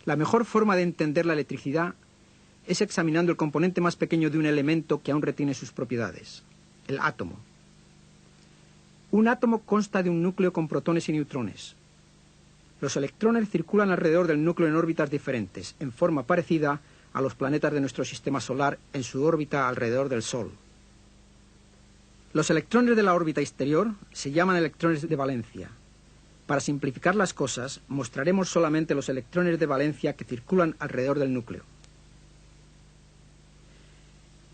La mejor forma de entender la electricidad es examinando el componente más pequeño de un elemento que aún retiene sus propiedades, el átomo. Un átomo consta de un núcleo con protones y neutrones. Los electrones circulan alrededor del núcleo en órbitas diferentes, en forma parecida a los planetas de nuestro sistema solar en su órbita alrededor del Sol. Los electrones de la órbita exterior se llaman electrones de valencia. Para simplificar las cosas, mostraremos solamente los electrones de valencia que circulan alrededor del núcleo.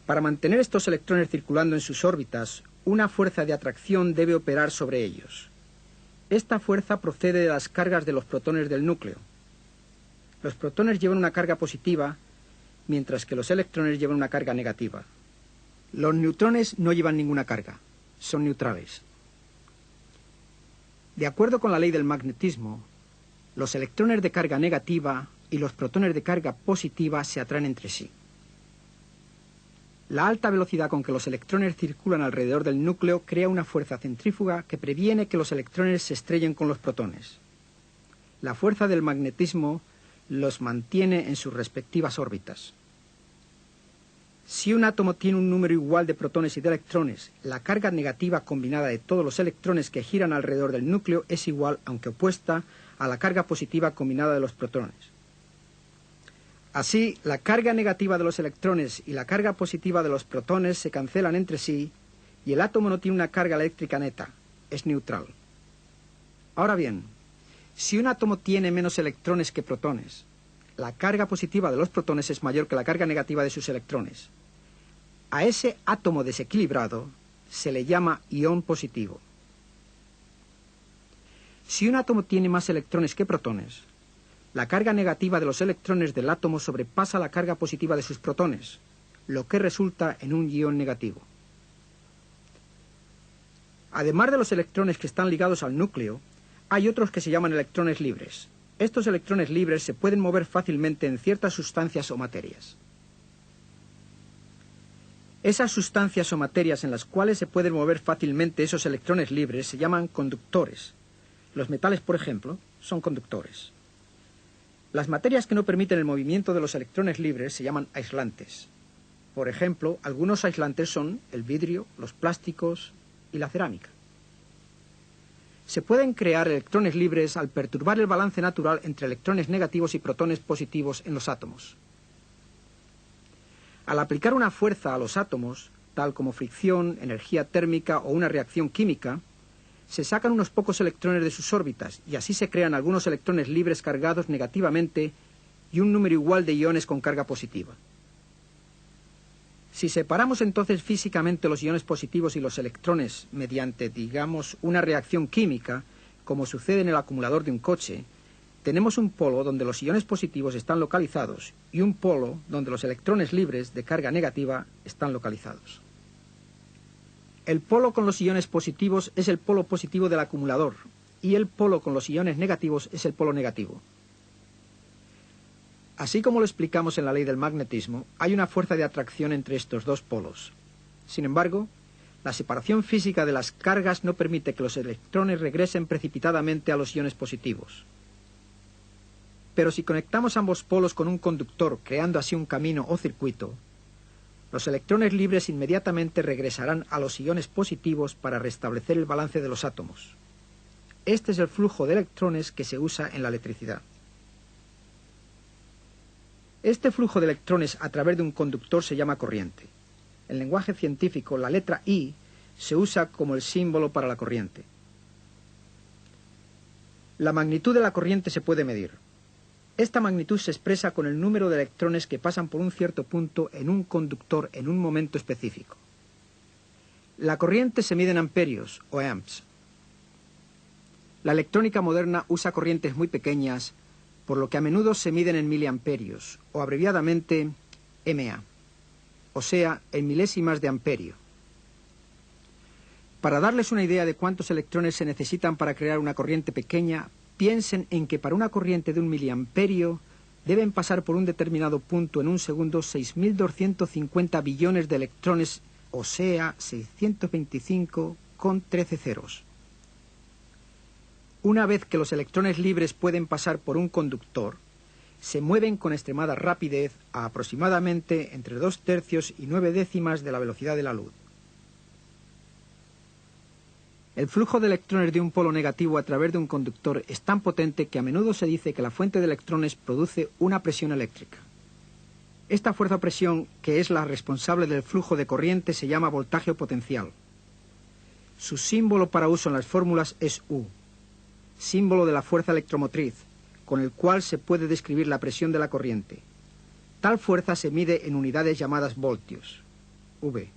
Para mantener estos electrones circulando en sus órbitas, una fuerza de atracción debe operar sobre ellos. Esta fuerza procede de las cargas de los protones del núcleo. Los protones llevan una carga positiva, mientras que los electrones llevan una carga negativa. Los neutrones no llevan ninguna carga, son neutrales. De acuerdo con la ley del magnetismo, los electrones de carga negativa y los protones de carga positiva se atraen entre sí. La alta velocidad con que los electrones circulan alrededor del núcleo crea una fuerza centrífuga que previene que los electrones se estrellen con los protones. La fuerza del magnetismo los mantiene en sus respectivas órbitas. Si un átomo tiene un número igual de protones y de electrones, la carga negativa combinada de todos los electrones que giran alrededor del núcleo es igual, aunque opuesta, a la carga positiva combinada de los protones. Así, la carga negativa de los electrones y la carga positiva de los protones se cancelan entre sí y el átomo no tiene una carga eléctrica neta, es neutral. Ahora bien, si un átomo tiene menos electrones que protones, la carga positiva de los protones es mayor que la carga negativa de sus electrones. A ese átomo desequilibrado se le llama ion positivo. Si un átomo tiene más electrones que protones, la carga negativa de los electrones del átomo sobrepasa la carga positiva de sus protones, lo que resulta en un ion negativo. Además de los electrones que están ligados al núcleo, hay otros que se llaman electrones libres. Estos electrones libres se pueden mover fácilmente en ciertas sustancias o materias. Esas sustancias o materias en las cuales se pueden mover fácilmente esos electrones libres se llaman conductores. Los metales, por ejemplo, son conductores. Las materias que no permiten el movimiento de los electrones libres se llaman aislantes. Por ejemplo, algunos aislantes son el vidrio, los plásticos y la cerámica. Se pueden crear electrones libres al perturbar el balance natural entre electrones negativos y protones positivos en los átomos. Al aplicar una fuerza a los átomos, tal como fricción, energía térmica o una reacción química, se sacan unos pocos electrones de sus órbitas y así se crean algunos electrones libres cargados negativamente y un número igual de iones con carga positiva. Si separamos entonces físicamente los iones positivos y los electrones mediante, digamos, una reacción química, como sucede en el acumulador de un coche, tenemos un polo donde los iones positivos están localizados y un polo donde los electrones libres de carga negativa están localizados. El polo con los iones positivos es el polo positivo del acumulador y el polo con los iones negativos es el polo negativo. Así como lo explicamos en la ley del magnetismo, hay una fuerza de atracción entre estos dos polos. Sin embargo, la separación física de las cargas no permite que los electrones regresen precipitadamente a los iones positivos. Pero si conectamos ambos polos con un conductor, creando así un camino o circuito, los electrones libres inmediatamente regresarán a los iones positivos para restablecer el balance de los átomos. Este es el flujo de electrones que se usa en la electricidad. Este flujo de electrones a través de un conductor se llama corriente. En lenguaje científico, la letra I se usa como el símbolo para la corriente. La magnitud de la corriente se puede medir. Esta magnitud se expresa con el número de electrones que pasan por un cierto punto en un conductor en un momento específico. La corriente se mide en amperios o amps. La electrónica moderna usa corrientes muy pequeñas, por lo que a menudo se miden en miliamperios, o abreviadamente mA, o sea, en milésimas de amperio. Para darles una idea de cuántos electrones se necesitan para crear una corriente pequeña, piensen en que para una corriente de 1 miliamperio deben pasar por un determinado punto en un segundo 6.250 billones de electrones, o sea, 625 con 13 ceros. Una vez que los electrones libres pueden pasar por un conductor, se mueven con extremada rapidez a aproximadamente entre 2/3 y 9/10 de la velocidad de la luz. El flujo de electrones de un polo negativo a través de un conductor es tan potente que a menudo se dice que la fuente de electrones produce una presión eléctrica. Esta fuerza o presión, que es la responsable del flujo de corriente, se llama voltaje o potencial. Su símbolo para uso en las fórmulas es U, símbolo de la fuerza electromotriz, con el cual se puede describir la presión de la corriente. Tal fuerza se mide en unidades llamadas voltios, V.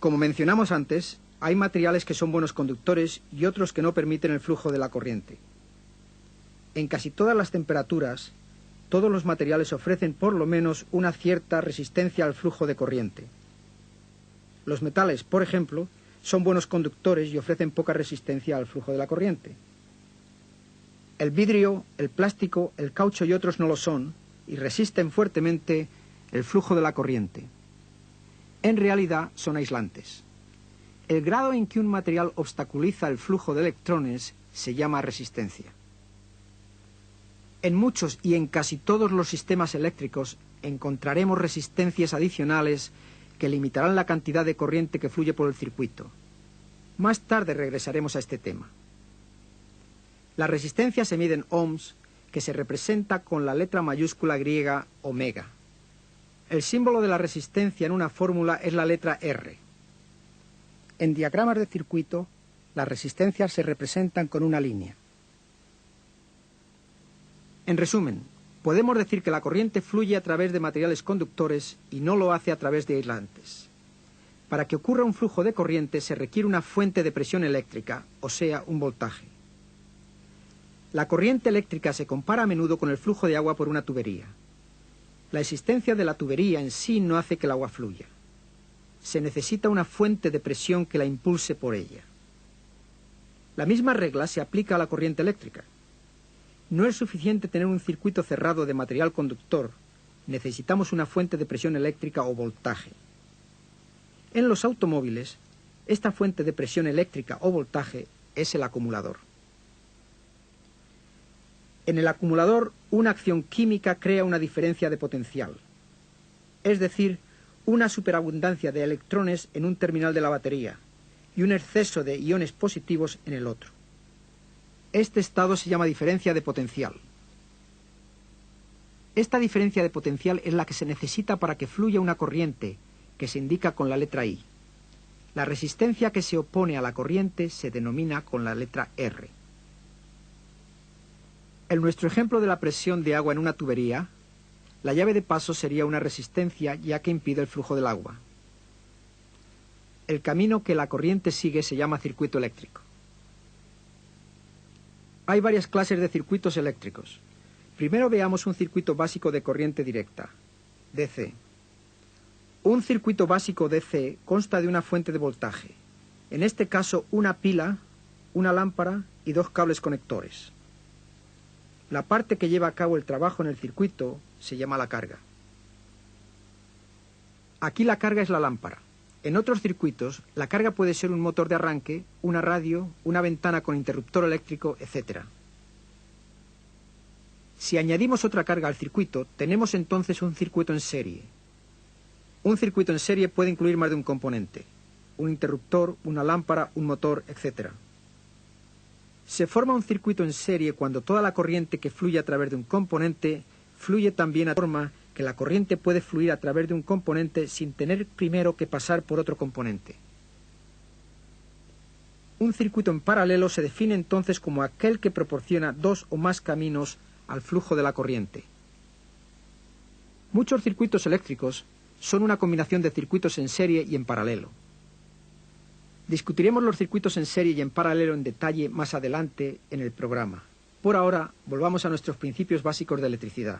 Como mencionamos antes, hay materiales que son buenos conductores y otros que no permiten el flujo de la corriente. En casi todas las temperaturas, todos los materiales ofrecen por lo menos una cierta resistencia al flujo de corriente. Los metales, por ejemplo, son buenos conductores y ofrecen poca resistencia al flujo de la corriente. El vidrio, el plástico, el caucho y otros no lo son y resisten fuertemente el flujo de la corriente. En realidad son aislantes. El grado en que un material obstaculiza el flujo de electrones se llama resistencia. En muchos y en casi todos los sistemas eléctricos encontraremos resistencias adicionales que limitarán la cantidad de corriente que fluye por el circuito. Más tarde regresaremos a este tema. La resistencia se mide en ohms, que se representa con la letra mayúscula griega omega. El símbolo de la resistencia en una fórmula es la letra R. En diagramas de circuito, las resistencias se representan con una línea. En resumen, podemos decir que la corriente fluye a través de materiales conductores y no lo hace a través de aislantes. Para que ocurra un flujo de corriente se requiere una fuente de presión eléctrica, o sea, un voltaje. La corriente eléctrica se compara a menudo con el flujo de agua por una tubería. La existencia de la tubería en sí no hace que el agua fluya. Se necesita una fuente de presión que la impulse por ella. La misma regla se aplica a la corriente eléctrica. No es suficiente tener un circuito cerrado de material conductor, necesitamos una fuente de presión eléctrica o voltaje. En los automóviles, esta fuente de presión eléctrica o voltaje es el acumulador. En el acumulador, una acción química crea una diferencia de potencial, es decir, una superabundancia de electrones en un terminal de la batería y un exceso de iones positivos en el otro. Este estado se llama diferencia de potencial. Esta diferencia de potencial es la que se necesita para que fluya una corriente, que se indica con la letra I. La resistencia que se opone a la corriente se denomina con la letra R. En nuestro ejemplo de la presión de agua en una tubería, la llave de paso sería una resistencia ya que impide el flujo del agua. El camino que la corriente sigue se llama circuito eléctrico. Hay varias clases de circuitos eléctricos. Primero veamos un circuito básico de corriente directa, DC. Un circuito básico DC consta de una fuente de voltaje, en este caso una pila, una lámpara y dos cables conectores. La parte que lleva a cabo el trabajo en el circuito se llama la carga. Aquí la carga es la lámpara. En otros circuitos, la carga puede ser un motor de arranque, una radio, una ventana con interruptor eléctrico, etc. Si añadimos otra carga al circuito, tenemos entonces un circuito en serie. Un circuito en serie puede incluir más de un componente, un interruptor, una lámpara, un motor, etc. Se forma un circuito en serie cuando toda la corriente que fluye a través de un componente fluye también a forma que la corriente puede fluir a través de un componente sin tener primero que pasar por otro componente. Un circuito en paralelo se define entonces como aquel que proporciona dos o más caminos al flujo de la corriente. Muchos circuitos eléctricos son una combinación de circuitos en serie y en paralelo. Discutiremos los circuitos en serie y en paralelo en detalle más adelante en el programa. Por ahora, volvamos a nuestros principios básicos de electricidad.